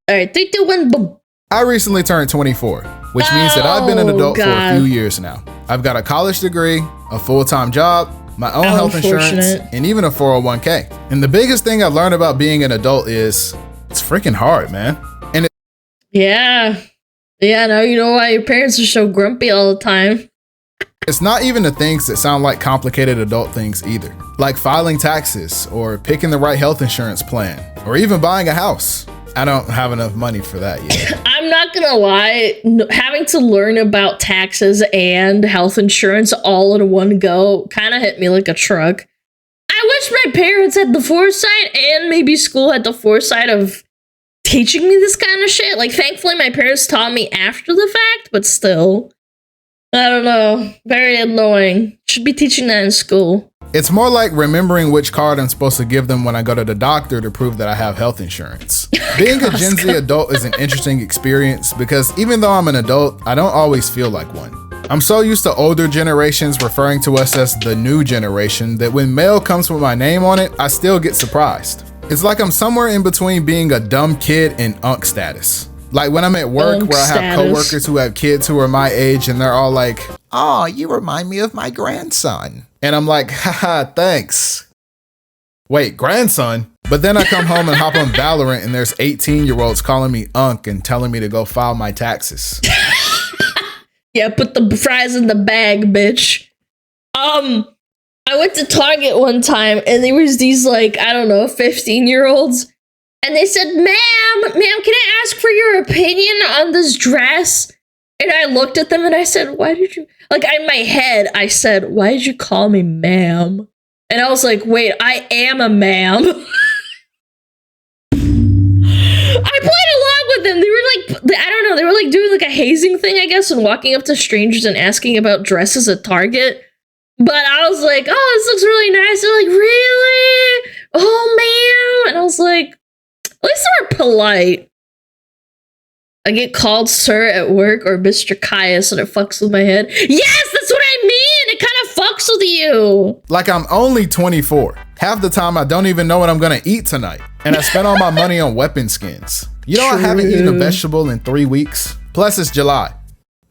All right, 3, 2, 1, boom. I recently turned 24, which means that I've been an adult for a few years now. I've got a college degree, a full-time job, my own health insurance, and even a 401k. And the biggest thing I learned about being an adult is it's freaking hard, man. And yeah, now you know why your parents are so grumpy all the time. It's not even the things that sound like complicated adult things either, like filing taxes or picking the right health insurance plan or even buying a house. I don't have enough money for that yet. I'm not gonna lie, having to learn about taxes and health insurance all in one go kind of hit me like a truck. I wish my parents had the foresight and maybe school had the foresight of teaching me this kind of shit. Like, thankfully my parents taught me after the fact, but still, I don't know, very annoying. Should be teaching that in school. It's more like remembering which card I'm supposed to give them when I go to the doctor to prove that I have health insurance. Being a Gen Z adult is an interesting experience because even though I'm an adult, I don't always feel like one. I'm so used to older generations referring to us as the new generation that when mail comes with my name on it, I still get surprised. It's like I'm somewhere in between being a dumb kid and unk status. Like when I'm at work where I have coworkers who have kids who are my age and they're all like, "Oh, you remind me of my grandson." And I'm like, haha, thanks. Wait, grandson? But then I come home and hop on Valorant and there's 18-year-olds calling me unk and telling me to go file my taxes. Yeah, put the fries in the bag, bitch. I went to Target one time and there was these, like, I don't know, 15-year-olds. And they said, ma'am, can I ask for your opinion on this dress? And I looked at them and I said, why did you, like, in my head, I said, why did you call me ma'am? And I was like, wait, I am a ma'am. I played along with them. They were like, I don't know, they were like doing like a hazing thing, I guess, and walking up to strangers and asking about dresses at Target. But I was like, oh, this looks really nice. They're like, really? Oh, man. And I was like, at least they were polite. I get called sir at work or Mr. Caius and it fucks with my head. Yes, that's what I mean. It kind of fucks with you. Like I'm only 24. Half the time I don't even know what I'm gonna eat tonight. And I spent all my money on weapon skins. You know, I haven't eaten a vegetable in 3 weeks. Plus it's July.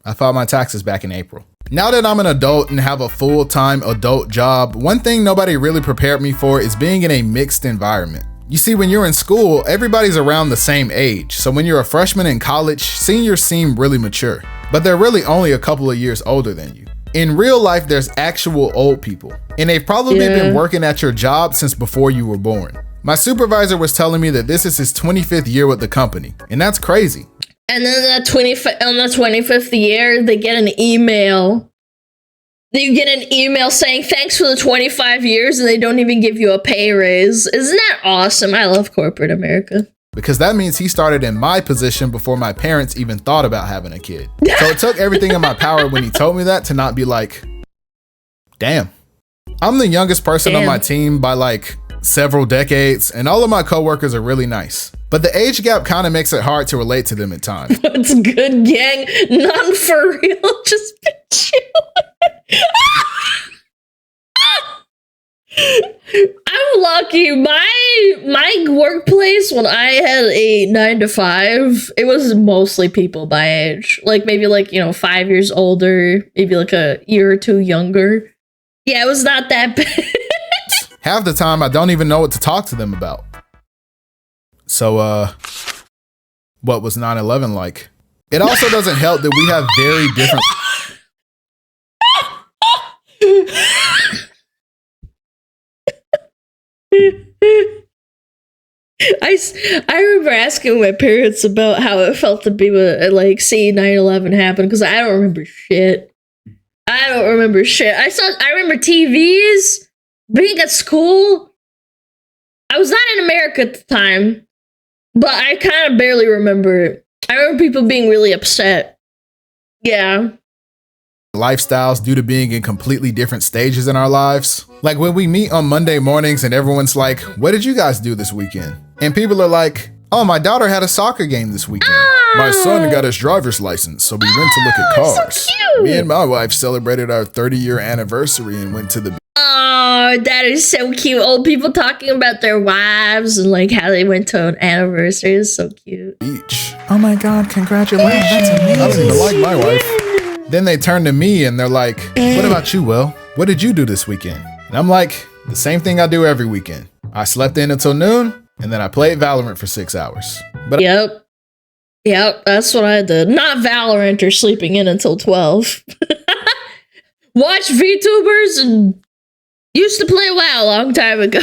I filed my taxes back in April. Now that I'm an adult and have a full-time adult job, one thing nobody really prepared me for is being in a mixed environment. You see, when you're in school, everybody's around the same age. So when you're a freshman in college, seniors seem really mature, but they're really only a couple of years older than you. In real life, there's actual old people, and they've probably been working at your job since before you were born. My supervisor was telling me that this is his 25th year with the company, and that's crazy. And then on the 25th year, they get an email. You get an email saying, thanks for the 25 years, and they don't even give you a pay raise. Isn't that awesome? I love corporate America. Because that means he started in my position before my parents even thought about having a kid. So it took everything in my power when he told me that to not be like, damn. I'm the youngest person on my team by like several decades, and all of my coworkers are really nice. But the age gap kind of makes it hard to relate to them at times. It's good, gang. None for real. Just be chill. I'm lucky. My workplace, when I had a 9 to 5, it was mostly people my age. Like maybe like, 5 years older, maybe like a year or two younger. Yeah, it was not that bad. Half the time I don't even know what to talk to them about. So what was 9/11 like? It also doesn't help that we have very different I remember asking my parents about how it felt to be like seeing 9/11 happen because I don't remember shit. I remember TVs being at school. I was not in America at the time, but I kind of barely remember it. I remember people being really upset. Yeah. Lifestyles due to being in completely different stages in our lives. Like when we meet on Monday mornings and everyone's like, what did you guys do this weekend? And people are like, Oh, my daughter had a soccer game this weekend. My son got his driver's license, so we went to look at cars. So cute. Me and my wife celebrated our 30-year anniversary and went to the Oh, that is so cute. Old people talking about their wives and like how they went to an anniversary is so cute. beach. Oh my God, congratulations. That's I don't amazing. even like my wife. Then they turn to me and they're like, what about you, Will? What did you do this weekend? And I'm like, the same thing I do every weekend. I slept in until noon, and then I played Valorant for 6 hours. But Yep, that's what I did. Not Valorant or sleeping in until 12. Watch VTubers and used to play WoW a long time ago.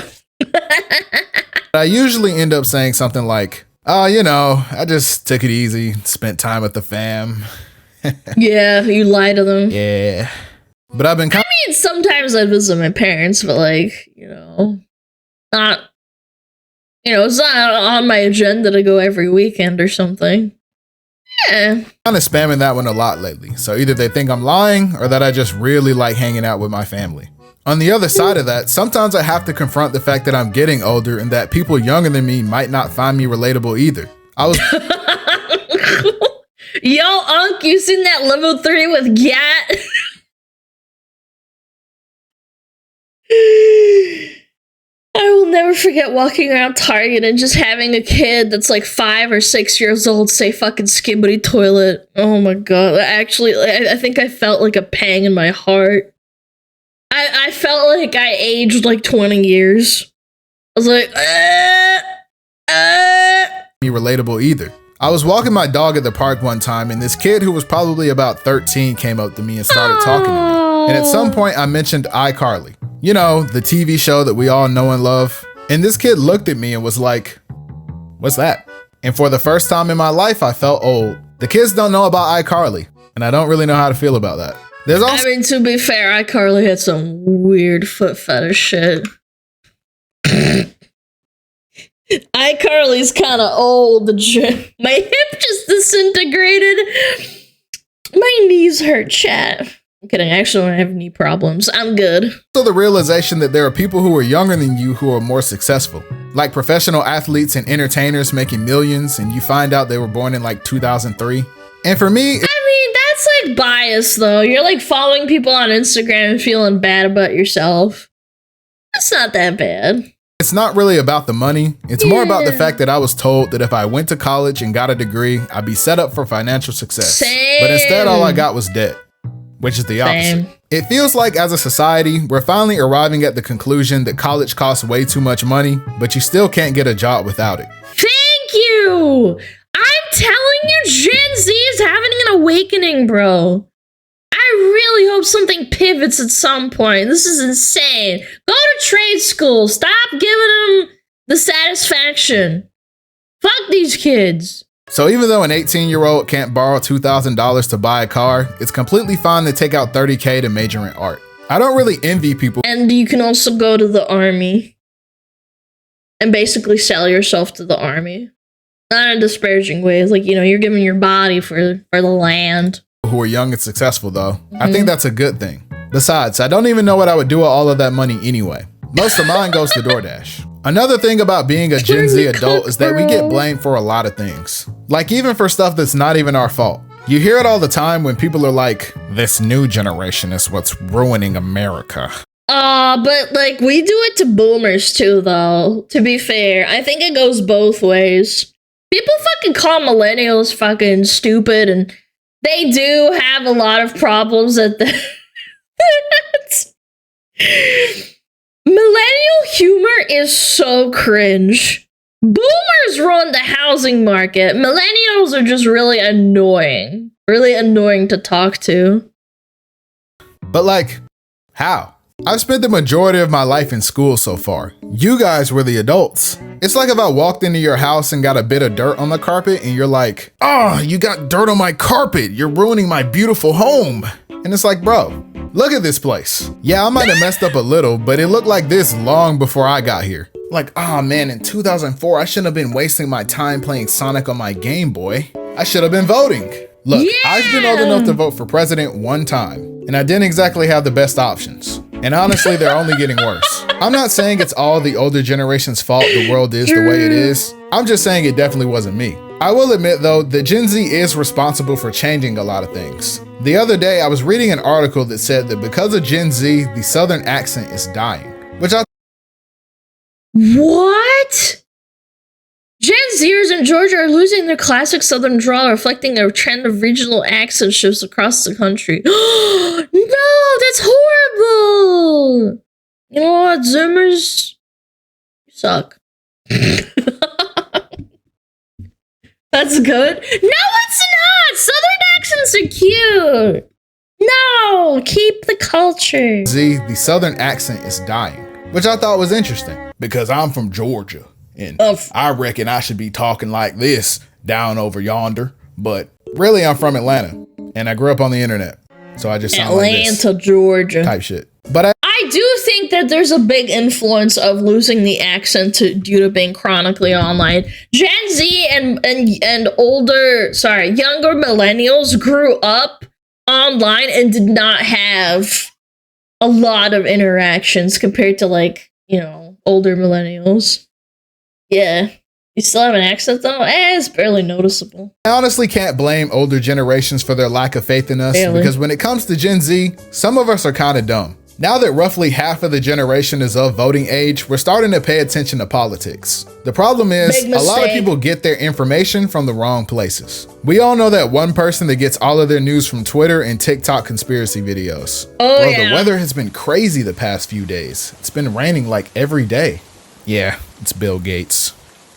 I usually end up saying something like, oh, you know, I just took it easy, spent time with the fam. Yeah, you lie to them. Yeah. But I've been I mean, sometimes I visit my parents, but like, not, it's not on my agenda to go every weekend or something. Yeah. kind of spamming that one a lot lately. So either they think I'm lying or that I just really like hanging out with my family. On the other side of that, sometimes I have to confront the fact that I'm getting older and that people younger than me might not find me relatable either. I was Yo, Unc, you seen that level 3 with Gat? I will never forget walking around Target and just having a kid that's like 5 or 6 years old say fucking skibbity toilet. Oh my god. Actually, I think I felt like a pang in my heart. I felt like I aged like 20 years. I was like, be relatable either. I was walking my dog at the park one time and this kid who was probably about 13 came up to me and started talking to me. And at some point I mentioned iCarly. You know, the TV show that we all know and love. And this kid looked at me and was like, what's that? And for the first time in my life, I felt old. The kids don't know about iCarly, and I don't really know how to feel about that. There's also I mean, to be fair, iCarly had some weird foot fetish shit. iCarly's kind of old. My hip just disintegrated. My knees hurt, chat. I'm kidding. I actually don't have knee problems. I'm good. the realization that there are people who are younger than you who are more successful. Like professional athletes and entertainers making millions, and you find out they were born in like 2003. And for me, I mean, that's like bias, though. You're like following people on Instagram and feeling bad about yourself. It's not that bad. it's not really about the money. It's more about the fact that I was told that if I went to college and got a degree, I'd be set up for financial success. Same. But instead, all I got was debt, which is the opposite. Same. It feels like as a society, we're finally arriving at the conclusion that college costs way too much money, but you still can't get a job without it. Thank you. I'm telling you, Gen Z is having an awakening, bro. I really hope something pivots at some point. This is insane. Go to trade school. Stop giving them the satisfaction. Fuck these kids. So even though an 18-year-old can't borrow $2,000 to buy a car, it's completely fine to take out $30K to major in art. I don't really envy people. And you can also go to the army and basically sell yourself to the army. Not in disparaging ways. Like, you're giving your body for the land. Who are young and successful though. I think that's a good thing. Besides, I don't even know what I would do with all of that money anyway. Most of mine goes to DoorDash. Another thing about being a Gen Z adult is that we get blamed for a lot of things. Like even for stuff that's not even our fault. You hear it all the time when people are like, this new generation is what's ruining America. But like we do it to boomers too, though. To be fair, I think it goes both ways. People fucking call millennials fucking stupid, and they do have a lot of problems at the millennial humor is so cringe. Boomers run the housing market. Millennials are just really annoying. Really annoying to talk to. But like, how? I've spent the majority of my life in school so far. You guys were the adults. It's like if I walked into your house and got a bit of dirt on the carpet and you're like, oh, you got dirt on my carpet. You're ruining my beautiful home. And it's like, bro, look at this place. Yeah, I might have messed up a little, but it looked like this long before I got here. Like, oh man, in 2004, I shouldn't have been wasting my time playing Sonic on my Game Boy. I should have been voting. Look, I've been old enough to vote for president one time, and I didn't exactly have the best options. And honestly, they're only getting worse. I'm not saying it's all the older generation's fault the world is the way it is. I'm just saying it definitely wasn't me. I will admit though that Gen Z is responsible for changing a lot of things. The other day I was reading an article that said that because of Gen Z, the Southern accent is dying, which I What? Gen Zers in Georgia are losing their classic Southern drawl, reflecting a trend of regional accent shifts across the country. No, that's horrible. You know what, Zoomers? You suck. That's good. No, it's not. Southern accents are cute. No, keep the culture. the Southern accent is dying, which I thought was interesting because I'm from Georgia and I reckon I should be talking like this down over yonder, but really I'm from Atlanta and I grew up on the internet. So I just sound like this Atlanta, Georgia type shit. But I do think that there's a big influence of losing the accent due to being chronically online. Gen Z and younger millennials grew up online and did not have a lot of interactions compared to older millennials. Yeah. You still have an accent though? It's barely noticeable. I honestly can't blame older generations for their lack of faith in us because when it comes to Gen Z, some of us are kind of dumb. Now that roughly half of the generation is of voting age, we're starting to pay attention to politics. The problem is a lot of people get their information from the wrong places. We all know that one person that gets all of their news from Twitter and TikTok conspiracy videos. Oh, Bro, the weather has been crazy the past few days. It's been raining like every day. Yeah, it's Bill Gates.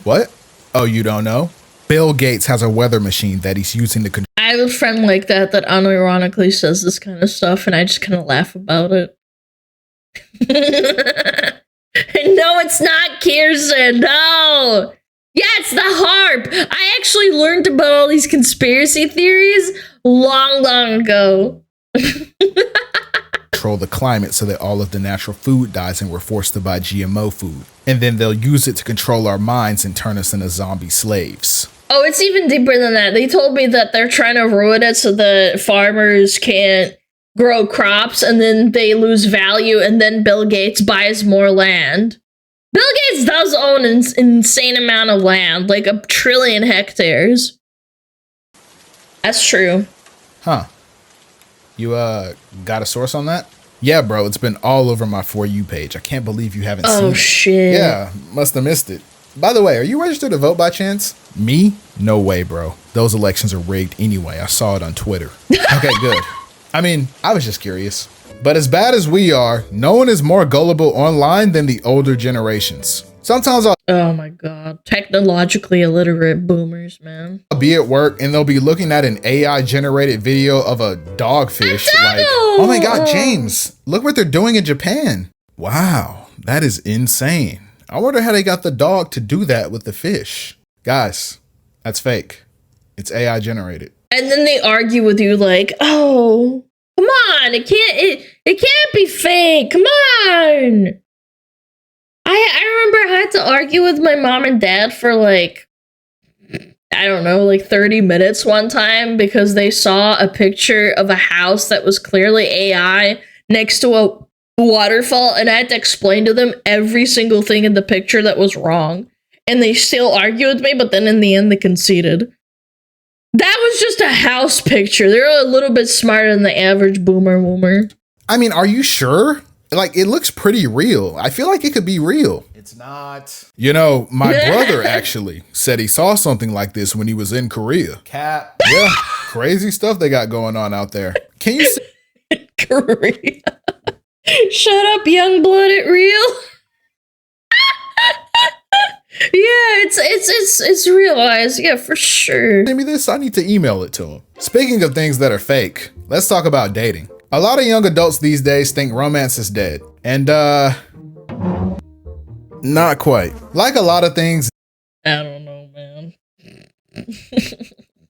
What? Oh, you don't know? Bill Gates has a weather machine that he's using to control. I have a friend like that unironically says this kind of stuff and I just kind of laugh about it. No, it's not Kirsten. No. Yeah, it's the harp. I actually learned about all these conspiracy theories long ago. Control the climate so that all of the natural food dies and we're forced to buy GMO food. And then they'll use it to control our minds and turn us into zombie slaves. Oh, it's even deeper than that. They told me that they're trying to ruin it so the farmers can't grow crops and then they lose value and then Bill Gates buys more land. Bill Gates does own an insane amount of land, like 1 trillion hectares. That's true. Huh. You got a source on that? Yeah, bro, it's been all over my For You page. I can't believe you haven't seen it. Oh, shit. Yeah, must have missed it. By the way, are you registered to vote by chance? Me? No way, bro. Those elections are rigged anyway. I saw it on Twitter. Okay, good. I mean, I was just curious. But as bad as we are, no one is more gullible online than the older generations. Sometimes oh my god, technologically illiterate boomers, man. I'll be at work and they'll be looking at an AI generated video of a dogfish. Like, oh my god, James, look what they're doing in Japan. Wow, that is insane. I wonder how they got the dog to do that with the fish. Guys, that's fake. It's AI generated. And then they argue with you like, oh, come on, it can't be fake. Come on. I remember I had to argue with my mom and dad for 30 minutes one time because they saw a picture of a house that was clearly AI next to a waterfall, and I had to explain to them every single thing in the picture that was wrong. And they still argue with me, but then in the end they conceded. That was just a house picture. They're a little bit smarter than the average boomer. I mean, are you sure? Like, it looks pretty real. I feel like it could be real. It's not. You know, my brother actually said he saw something like this when he was in Korea. Cat. Yeah, crazy stuff they got going on out there. Can you see? Korea. Shut up, young blooded real. Yeah, it's realized. Yeah, for sure. Send me this. I need to email it to him. Speaking of things that are fake, let's talk about dating. A lot of young adults these days think romance is dead. And not quite. Like a lot of things, I don't know, man.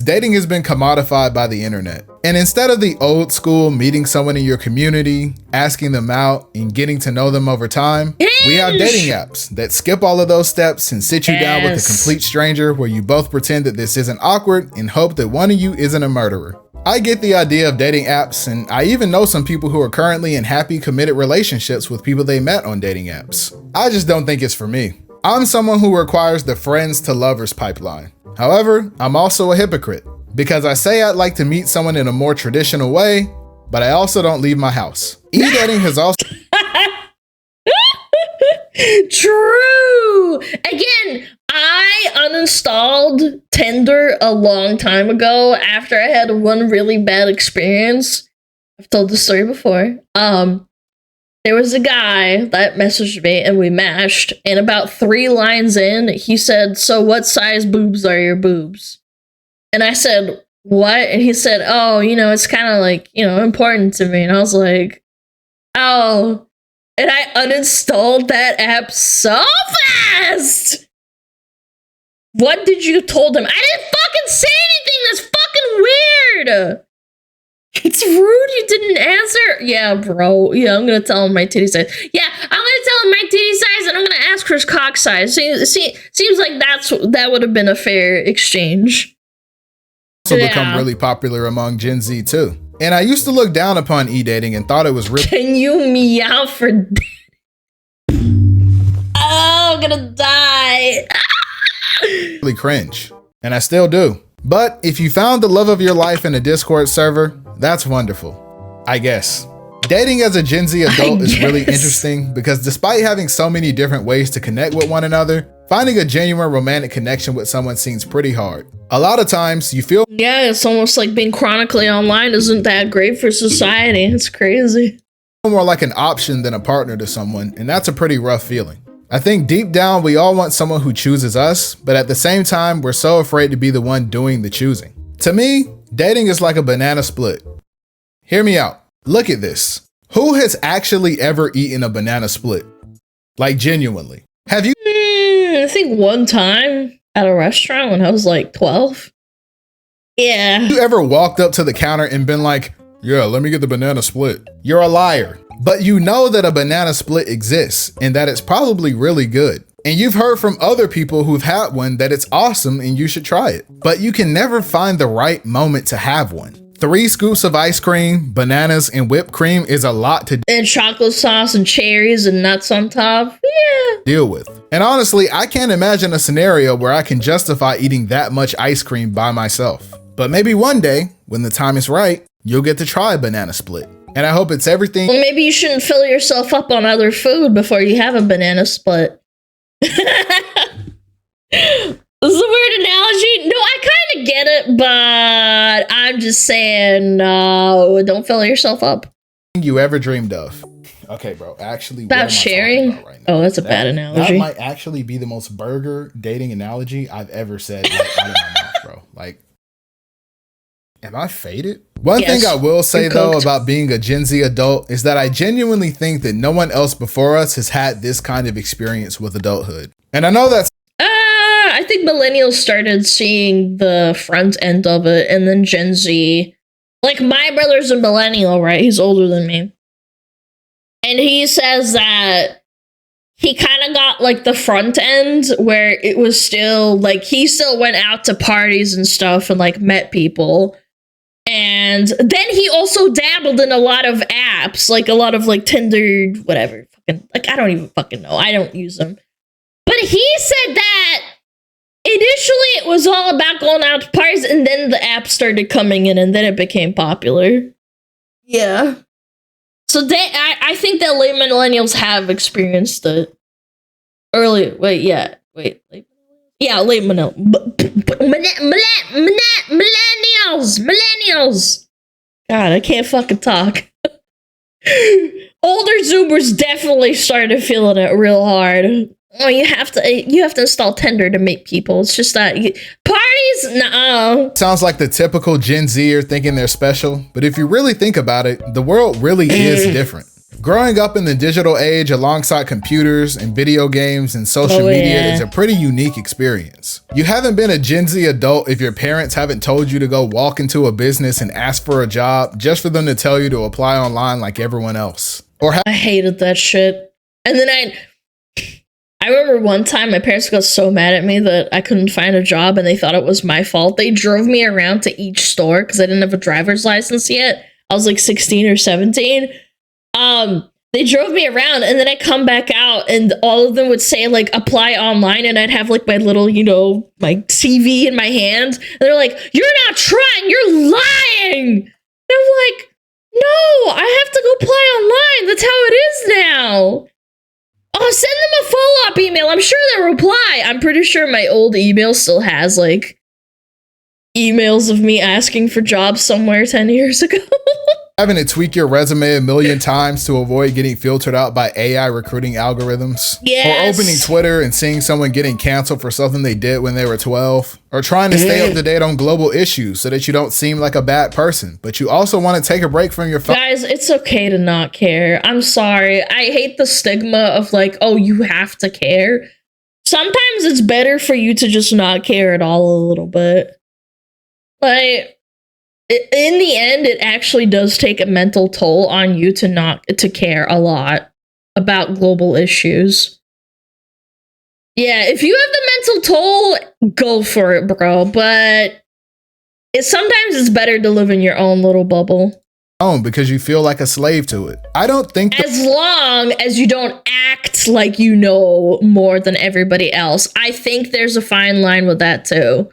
dating has been commodified by the internet. And instead of the old school meeting someone in your community, asking them out, and getting to know them over time, we have dating apps that skip all of those steps and sit you down with a complete stranger where you both pretend that this isn't awkward and hope that one of you isn't a murderer. I get the idea of dating apps, and I even know some people who are currently in happy, committed relationships with people they met on dating apps. I just don't think it's for me. I'm someone who requires the friends to lovers pipeline. However, I'm also a hypocrite because I say I'd like to meet someone in a more traditional way, but I also don't leave my house. E-dating has also... True. Again, I uninstalled Tinder a long time ago after I had one really bad experience. I've told the story before. There was a guy that messaged me and we matched, and about 3 lines in, he said, "So what size boobs are your boobs?" And I said, "What?" And he said, "Oh, it's kind of like, important to me." And I was like, "Oh." And I uninstalled that app so fast. What did you told him? I didn't fucking say anything. That's fucking weird. It's rude you didn't answer. Yeah, bro. Yeah, I'm going to tell him my titty size. Yeah, I'm going to tell him my titty size and I'm going to ask for his cock size. Seems like that would have been a fair exchange. Become really popular among Gen Z too. And I used to look down upon e-dating and thought it was really... Can you meow for that? Oh, I'm gonna die. really cringe. And I still do. But if you found the love of your life in a Discord server, that's wonderful, I guess. Dating as a Gen Z adult is really interesting because despite having so many different ways to connect with one another, finding a genuine romantic connection with someone seems pretty hard. A lot of times you feel... Yeah, it's almost like being chronically online isn't that great for society. It's crazy. More like an option than a partner to someone, and that's a pretty rough feeling. I think deep down we all want someone who chooses us, but at the same time we're so afraid to be the one doing the choosing. To me, dating is like a banana split. Hear me out. Look at this. Who has actually ever eaten a banana split? Like genuinely. Have you? I think one time at a restaurant when I was like 12. Yeah. Have you ever walked up to the counter and been like, "Yeah, let me get the banana split"? You're a liar. But you know that a banana split exists and that it's probably really good. And you've heard from other people who've had one that it's awesome and you should try it. But you can never find the right moment to have one. 3 scoops of ice cream, bananas, and whipped cream is a lot to and chocolate sauce and cherries and nuts on top. Yeah. Deal with. And honestly, I can't imagine a scenario where I can justify eating that much ice cream by myself. But maybe one day, when the time is right, you'll get to try a banana split. And I hope it's everything. Well, maybe you shouldn't fill yourself up on other food before you have a banana split. This is a weird analogy. No, I kind of get it, but I'm just saying, no, don't fill yourself up. You ever dreamed of? Okay, bro. Actually, about sharing? About right now? Oh, that's a bad analogy. That might actually be the most burger dating analogy I've ever said out of my mouth, bro. Like, am I faded? One thing I will say though about being a Gen Z adult is that I genuinely think that no one else before us has had this kind of experience with adulthood. And I know that's I think millennials started seeing the front end of it, and then Gen Z. Like, my brother's a millennial, right? He's older than me. And he says that he kind of got, like, the front end where it was still, like, he still went out to parties and stuff and, like, met people. And then he also dabbled in a lot of apps, like, a lot of, like, Tinder, whatever. Like, I don't even fucking know. I don't use them. But he said that initially it was all about going out to parties, and then the app started coming in, and then it became popular. Yeah. So I think that late millennials have experienced it. Late millennials. God, I can't fucking talk. Older Zoomers definitely started feeling it real hard. Oh, you have to install Tinder to meet people. It's just that parties, no. Sounds like the typical Gen Zer thinking they're special, but if you really think about it, the world really is different. Growing up in the digital age alongside computers and video games and social media is a pretty unique experience. You haven't been a Gen Z adult if your parents haven't told you to go walk into a business and ask for a job just for them to tell you to apply online like everyone else. I hated that shit. And then I remember one time my parents got so mad at me that I couldn't find a job and they thought it was my fault. They drove me around to each store because I didn't have a driver's license yet. I was like 16 or 17. They drove me around and then I come back out and all of them would say like apply online and I'd have like my little, my CV in my hand. And they're like, you're not trying, you're lying. And I'm like, no, I have to go apply online. That's how it is now. Oh, send them a follow-up email. I'm sure they'll reply. I'm pretty sure my old email still has like emails of me asking for jobs somewhere 10 years ago. Having to tweak your resume a million times to avoid getting filtered out by AI recruiting algorithms. Yes. Or opening Twitter and seeing someone getting canceled for something they did when they were 12. Or trying to stay up to date on global issues so that you don't seem like a bad person, but you also want to take a break from your phone. Guys, it's okay to not care. I'm sorry. I hate the stigma of like, oh, you have to care. Sometimes it's better for you to just not care at all a little bit. Like, in the end, it actually does take a mental toll on you to care a lot about global issues. Yeah, if you have the mental toll, go for it, bro. But sometimes it's better to live in your own little bubble. Because you feel like a slave to it. I don't think as long as you don't act like you know more than everybody else. I think there's a fine line with that too.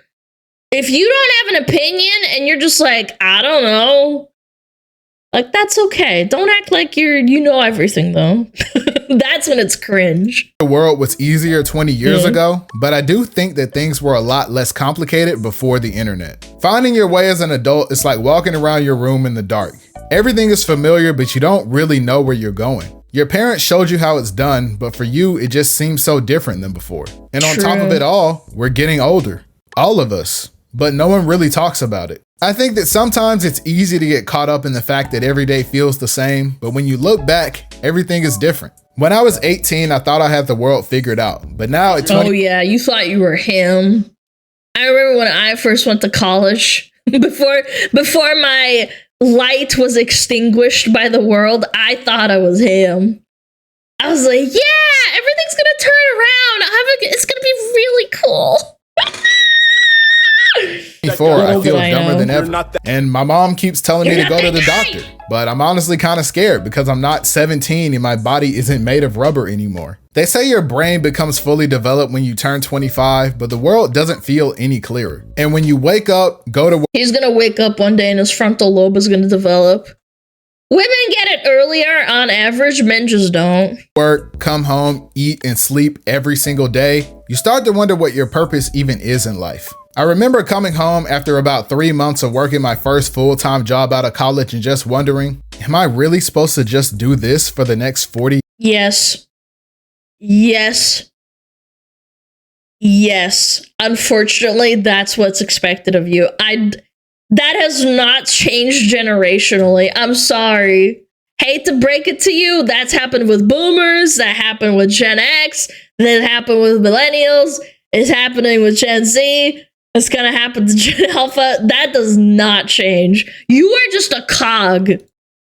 If you don't have an opinion and you're just like, I don't know, like, that's okay. Don't act like you know everything, though. That's when it's cringe. The world was easier 20 years ago, but I do think that things were a lot less complicated before the internet. Finding your way as an adult is like walking around your room in the dark. Everything is familiar, but you don't really know where you're going. Your parents showed you how it's done, but for you, it just seems so different than before. And on top of it all, we're getting older. All of us. But no one really talks about it. I think that sometimes it's easy to get caught up in the fact that every day feels the same, but when you look back, everything is different. When I was 18, I thought I had the world figured out, but now at 20- Oh yeah, you thought you were him. I remember when I first went to college, before my light was extinguished by the world, I thought I was him. I was like, yeah, everything's gonna turn around. It's gonna be really cool. Before I feel dumber than ever. And my mom keeps telling me to go to the doctor. But I'm honestly kind of scared because I'm not 17 and my body isn't made of rubber anymore. They say your brain becomes fully developed when you turn 25, but the world doesn't feel any clearer. And when you wake up, go to work. He's gonna wake up one day and his frontal lobe is gonna develop. Women get it earlier on average, men just don't. Work, come home, eat, and sleep every single day. You start to wonder what your purpose even is in life. I remember coming home after about 3 months of working my first full-time job out of college and just wondering, am I really supposed to just do this for the next 40? Yes. Yes. Yes. Unfortunately, that's what's expected of you. That has not changed generationally. I'm sorry. Hate to break it to you. That's happened with boomers. That happened with Gen X. That happened with millennials. It's happening with Gen Z. It's gonna happen to Gen Alpha. That does not change. You are just a cog.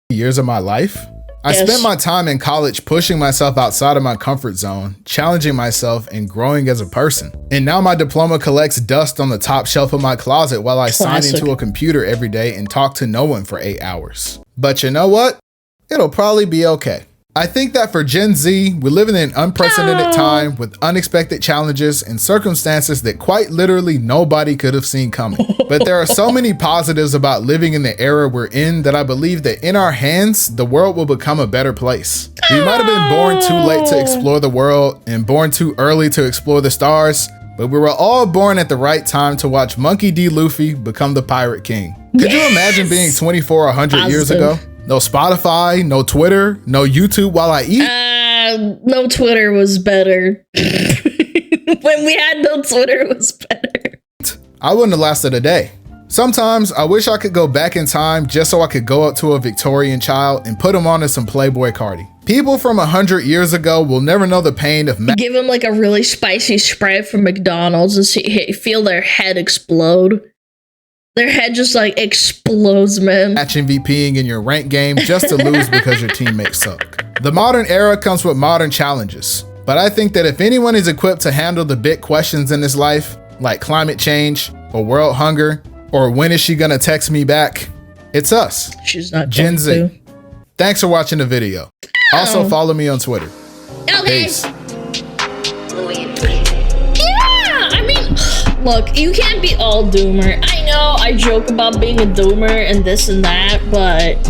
Years of my life. I spent my time in college pushing myself outside of my comfort zone, challenging myself and growing as a person. And now my diploma collects dust on the top shelf of my closet while I sign into a computer every day and talk to no one for 8 hours. But you know what? It'll probably be okay. I think that for Gen Z, we live in an unprecedented time with unexpected challenges and circumstances that quite literally nobody could have seen coming. But there are so many positives about living in the era we're in that I believe that in our hands, the world will become a better place. We might have been born too late to explore the world and born too early to explore the stars, but we were all born at the right time to watch Monkey D. Luffy become the Pirate King. Could you imagine being 24 or 100 years ago? No Spotify, no Twitter, no YouTube while I eat? No Twitter was better. When we had no Twitter, it was better. I wouldn't have lasted a day. Sometimes I wish I could go back in time just so I could go up to a Victorian child and put him on to some Playboy Cardi. People from 100 years ago will never know the pain of give him like a really spicy Sprite from McDonald's and feel their head explode. Their head just like explodes, man. Match MVPing in your rank game just to lose because your teammates suck. The modern era comes with modern challenges. But I think that if anyone is equipped to handle the big questions in this life, like climate change or world hunger, or when is she gonna text me back, it's us. She's not Gen Z. to. Thanks for watching the video. Also follow me on Twitter. Okay. Peace. Yeah, I mean, look, you can't be all doomer. I know I joke about being a doomer and this and that, but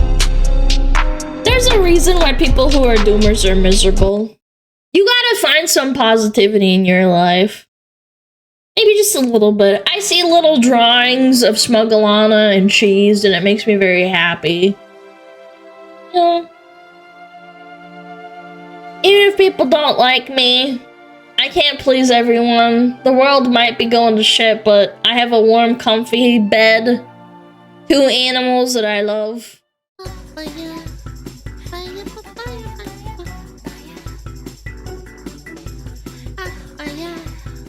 there's a reason why people who are doomers are miserable. You gotta find some positivity in your life. Maybe just a little bit. I see little drawings of Smugglana and cheese, and it makes me very happy. You know? Even if people don't like me, I can't please everyone. The world might be going to shit, but I have a warm, comfy bed. 2 animals that I love. Fire, fire, fire.